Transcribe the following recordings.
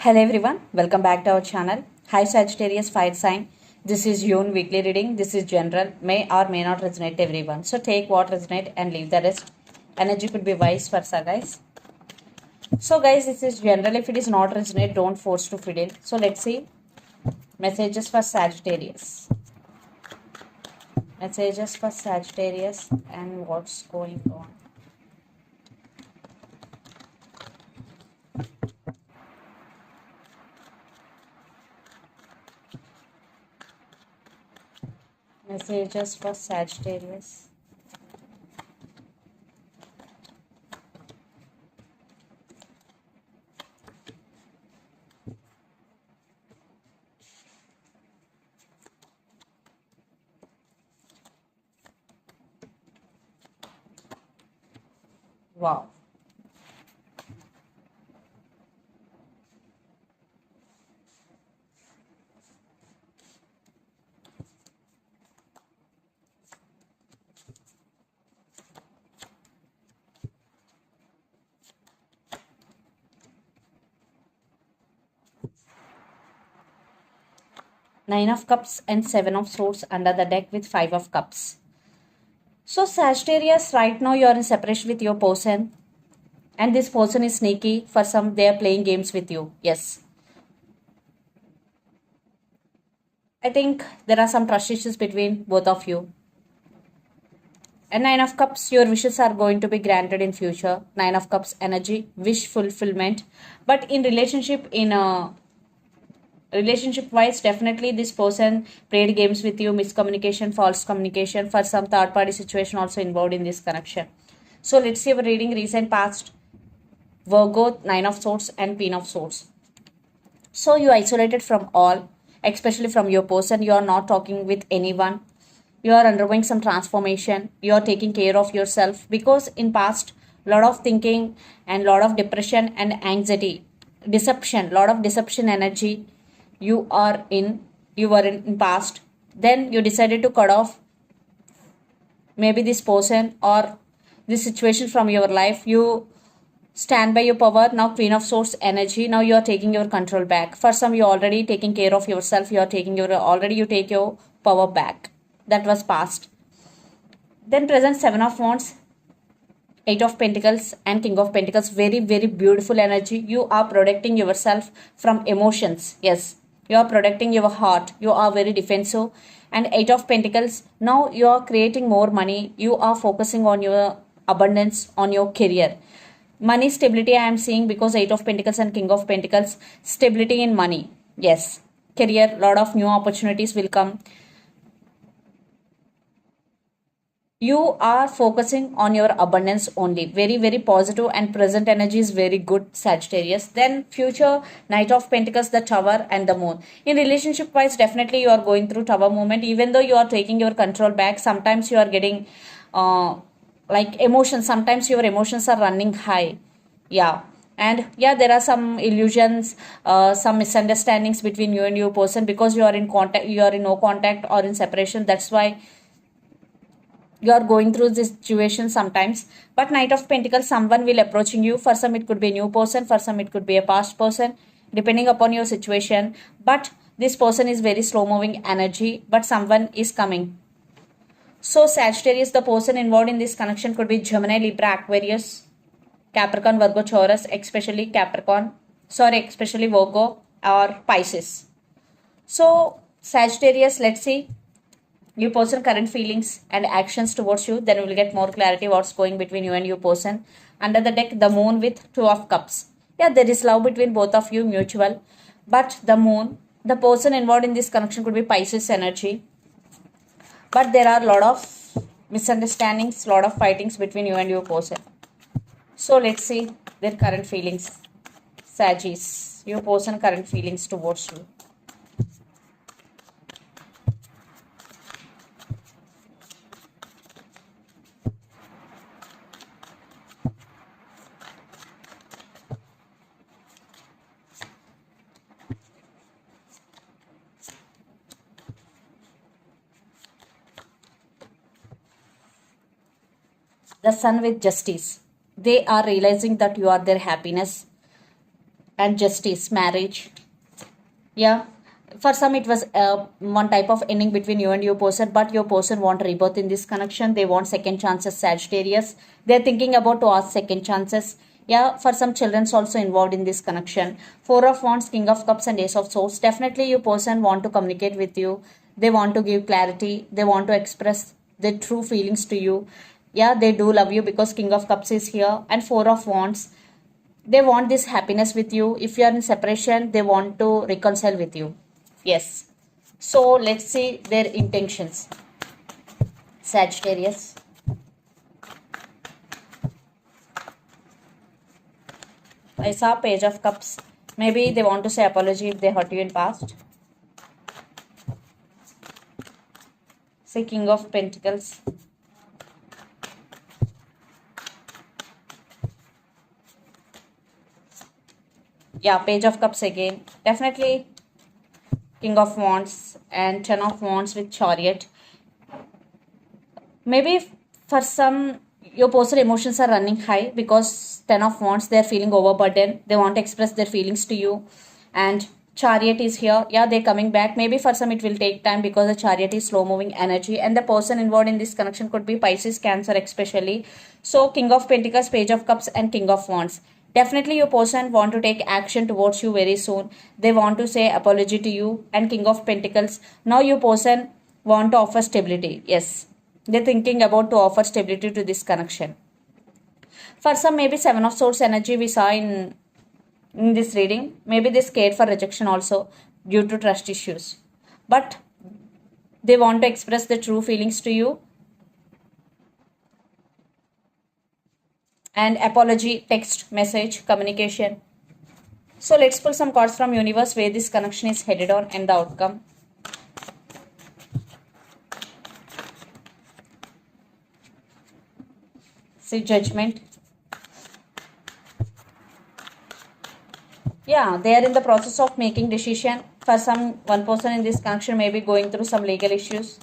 Hello everyone, welcome back to our channel. Hi Sagittarius fire sign. This is Yoon weekly reading. This is general, may or may not resonate everyone. So take what resonate and leave the rest. Energy could be vice versa, guys. So guys, this is general. If it is not resonate, don't force to fill in. So let's see messages for Sagittarius. Messages for Sagittarius and what's going on. Messages for Sagittarius. Wow. Nine of Cups and Seven of Swords under the deck with Five of Cups. So Sagittarius, right now you are in separation with your person and this person is sneaky. For some, they are playing games with you. Yes. I think there are some trust issues between both of you. And Nine of Cups, your wishes are going to be granted in future. Nine of Cups energy, wish fulfillment. But in relationship wise, definitely this person played games with you, miscommunication, false communication. For some third party situation also involved in this connection. So let's see our reading recent past. Virgo, Nine of Swords and Queen of Swords. So you isolated from all, especially from your person. You are not talking with anyone. You are undergoing some transformation. You are taking care of yourself because in past, lot of thinking and lot of depression and anxiety, deception, lot of deception energy you are in. You were in past. Then you decided to cut off maybe this person or this situation from your life. You stand by your power. Now Queen of Swords energy, now you are taking your control back. For some, you already taking care of yourself. You are taking your already you take your power back. That was past. Then present, Seven of Wands, Eight of Pentacles and King of Pentacles. Very very beautiful energy. You are protecting yourself from emotions. Yes, you are protecting your heart. You are very defensive. And Eight of Pentacles, now you are creating more money. You are focusing on your abundance, on your career. Money stability I am seeing because Eight of Pentacles and King of Pentacles, stability in money. Yes, career, lot of new opportunities will come. You are focusing on your abundance only. Very very positive and present energy is very good, Sagittarius. Then future, Knight of Pentacles, the Tower and the Moon. In relationship wise, definitely you are going through tower moment. Even though you are taking your control back, sometimes you are getting like emotions. Sometimes your emotions are running high. Yeah. And yeah, there are some illusions, some misunderstandings between you and your person because you are in contact, you are in no contact or in separation. That's why you are going through this situation sometimes. But Knight of Pentacles, someone will approaching you. For some it could be a new person, for some it could be a past person, depending upon your situation. But this person is very slow moving energy, but someone is coming. So Sagittarius, the person involved in this connection could be Gemini, Libra, Aquarius, Capricorn, Virgo, Taurus, especially especially Virgo or Pisces. So Sagittarius, let's see your person current feelings and actions towards you. Then we will get more clarity what's going between you and your person. Under the deck, the Moon with Two of Cups. Yeah, there is love between both of you, mutual. But the Moon, the person involved in this connection could be Pisces energy. But there are a lot of misunderstandings, lot of fightings between you and your person. So let's see their current feelings. Sagittarius, your person current feelings towards you. The Sun with Justice. They are realizing that you are their happiness. and justice, marriage. Yeah, for some it was one type of ending between you and your person, but your person want rebirth in this connection. They want second chances, Sagittarius. They're thinking about to ask second chances. Yeah, for some children's also involved in this connection. Four of Wands, King of Cups, and Ace of Swords. Definitely, your person want to communicate with you. They want to give clarity. They want to express their true feelings to you. Yeah, they do love you because King of Cups is here, and Four of Wands, they want this happiness with you. If you are in separation, they want to reconcile with you. Yes. So let's see their intentions. Sagittarius. I saw Page of Cups. Maybe they want to say apology if they hurt you in past. Say King of Pentacles. Yeah, Page of Cups again. Definitely King of Wands and Ten of Wands with Chariot. Maybe for some, your personal emotions are running high because Ten of Wands, they're feeling overburdened. They want to express their feelings to you. And Chariot is here. Yeah, they're coming back. Maybe for some, it will take time because the Chariot is slow moving energy. And the person involved in this connection could be Pisces, Cancer, especially. So, King of Pentacles, Page of Cups, and King of Wands. Definitely, your person want to take action towards you very soon. They want to say apology to you. And King of Pentacles. Now, your person want to offer stability. Yes, they're thinking about to offer stability to this connection. For some, maybe Seven of Swords energy we saw in this reading. Maybe they scared for rejection also due to trust issues. But they want to express the true feelings to you. And apology, text, message, communication. So let's pull some cards from universe where this connection is headed on and the outcome. See, Judgment. Yeah, they are in the process of making decision. For some, one person in this connection may be going through some legal issues.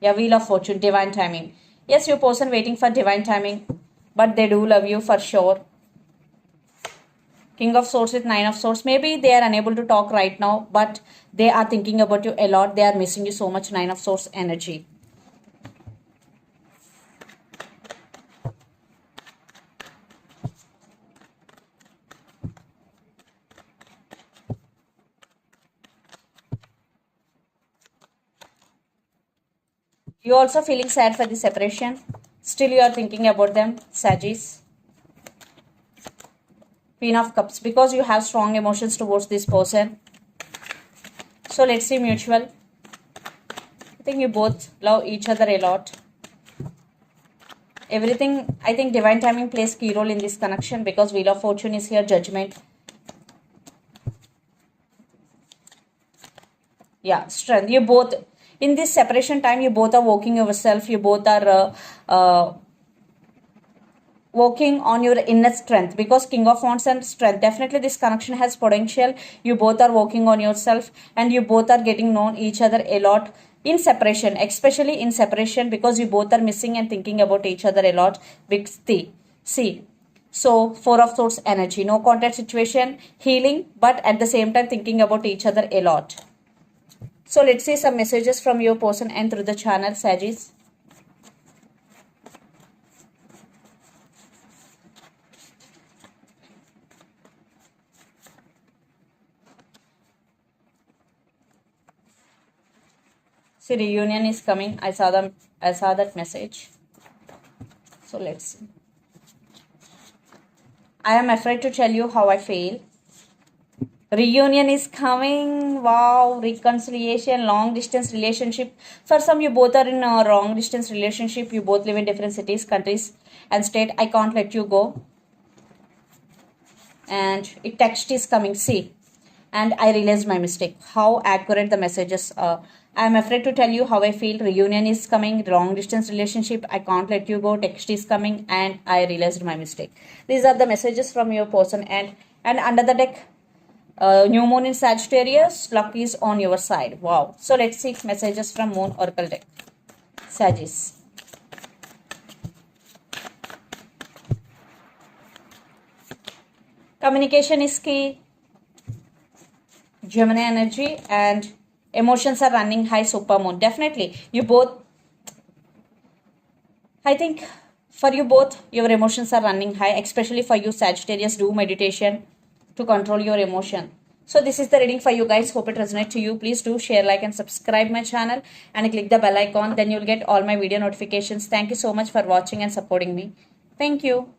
Yeah, Wheel of Fortune, divine timing. Yes, your person waiting for divine timing, but they do love you for sure. King of Swords with Nine of Swords. Maybe they are unable to talk right now, but they are thinking about you a lot. They are missing you so much. Nine of Swords energy. You also feeling sad for the separation. Still you are thinking about them. Sagittarius. Queen of Cups. Because you have strong emotions towards this person. So let's see mutual. I think you both love each other a lot. Everything, I think divine timing plays key role in this connection because Wheel of Fortune is here. Judgment. Yeah, strength. You both, in this separation time, you both are working yourself. You both are working on your inner strength because King of Wands and strength. Definitely this connection has potential. You both are working on yourself and you both are getting known each other a lot in separation, especially in separation because you both are missing and thinking about each other a lot. Big see. So, Four of Swords energy, no contact situation, healing, but at the same time thinking about each other a lot. So, let's see some messages from your person and through the channel, Sagittarius. See, reunion is coming. I saw that message. So let's see. I am afraid to tell you how I feel. Reunion is coming. Wow, reconciliation, long distance relationship. For some, you both are in a long distance relationship. You both live in different cities, countries, and state. I can't let you go. And a text is coming. See, and I realized my mistake. How accurate the messages are. I am afraid to tell you how I feel. Reunion is coming. Long distance relationship. I can't let you go. Text is coming. And I realized my mistake. These are the messages from your person. And under the deck, new moon in Sagittarius. Luck is on your side. Wow. So let's see messages from Moon Oracle deck. Sagittarius. Communication is key. Gemini energy, and emotions are running high, supermoon. Definitely, you both, I think for you both, your emotions are running high, especially for you, Sagittarius. Do meditation to control your emotion. So this is the reading for you guys. Hope it resonates to you. Please do share, like, and subscribe my channel, and click the bell icon. Then you'll get all my video notifications. Thank you so much for watching and supporting me. Thank you.